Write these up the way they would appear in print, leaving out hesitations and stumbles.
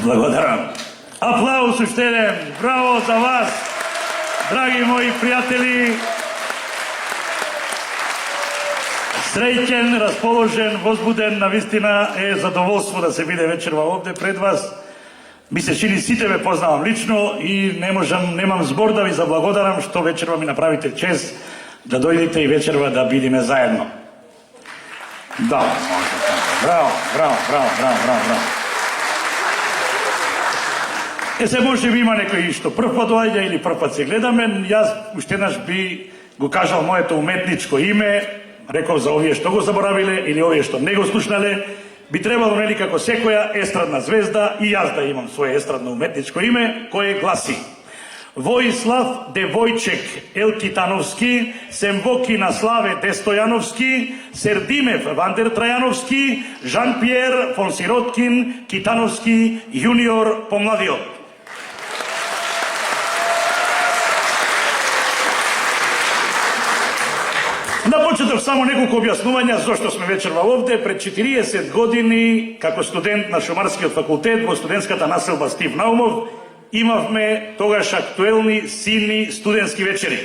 Благодарам. Аплауз уште еден. Браво за вас, драги мои пријатели. Среќен, расположен, возбуден, навистина е задоволство да се биде вечерва овде пред вас. Ми се чини сите ме познавам лично и немам збор да ви заблагодарам што вечерва ми направите чест да дојдете и вечерва да бидеме заедно. Да, може така. Браво. Се може би има некој што прв пат доаѓа или прв пат се гледаме. Јас уште еднаш би го кажал моето уметничко име, реков за овие што го заборавиле или овие што не го слушнале, би требало нели како секоја естрадна звезда и јас да имам свое естрадно уметничко име, кое гласи: Воислав Девојчек Елкитановски, Семвоки на Славе Дестојановски, Сердимев Вандер Трајановски, Жан-Пиер фон Сироткин Китановски јуниор помладиот. На почеток само неколку објаснувања зошто сме вечерва овде. Пред 40 години, како студент на Шумарскиот факултет во студентската населба Стив Наумов, имавме тогаш актуелни силни студентски вечери.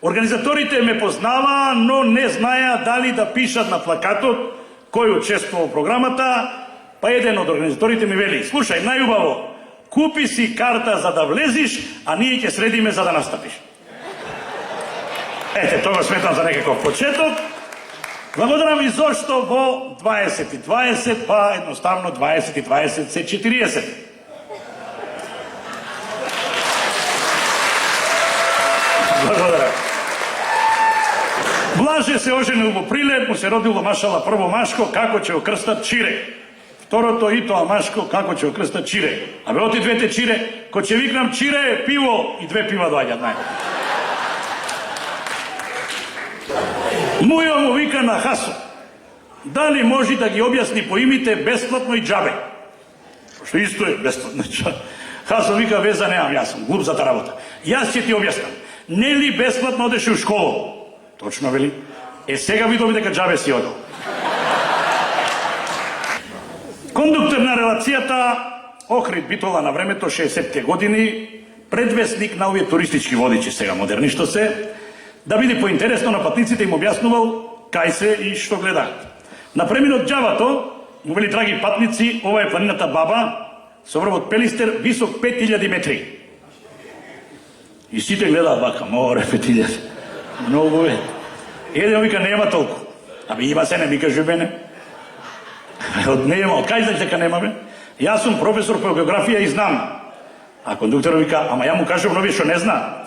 Организаторите ме познаваа, но не знаеа дали да пишат на плакатот кој учествува во програмата, па еден од организаторите ми вели: слушај, најубаво, купи си карта за да влезиш, а ние ќе средиме за да настапиш. Ете, тоа сметам за некаков почеток. Благодарам и зошто во 20:20, па едноставно 20:20 се 40. Благодарам. Блаже се оженил во Прилеп, му се родило машала прво машко, како ќе го крстат Чире. Второто и тоа машко, како ќе го крстат Чире. Абе, оти двете Чире, ко ќе викнам Чире, пиво, и две пива доаѓаат најде. Мујо му вика на Хасо: дали може да ги објасни по имите бесплатно и џабе? Што исто е бесплатно и џабе. Хасо вика: веза немам, јас сум глуп за таа работа. Јас ќе ти објаснам. Нели бесплатно одеше у школа? Точно, вели. Сега видови дека џабе си одел. Кондуктор на релацијата Охрид Битола на времето, 60-те години, предвесник на овие туристички водичи, сега модерни што се, да биде поинтересно на патниците им објаснувал кај се и што гледаат. На преминот Џавато му вели: драги патници, ова е планината Баба со врвот Пелистер, висок 5000 метри. И сите гледаат вака: море, 5000. Многу е. Еден вика: нема толку. Абе, има се, не ми кажи мене. Нема, од кај знаеш дека нема, бе? Јас сум професор по географија и знам. А кондукторот вика: ама ја му кажам нови што не зна.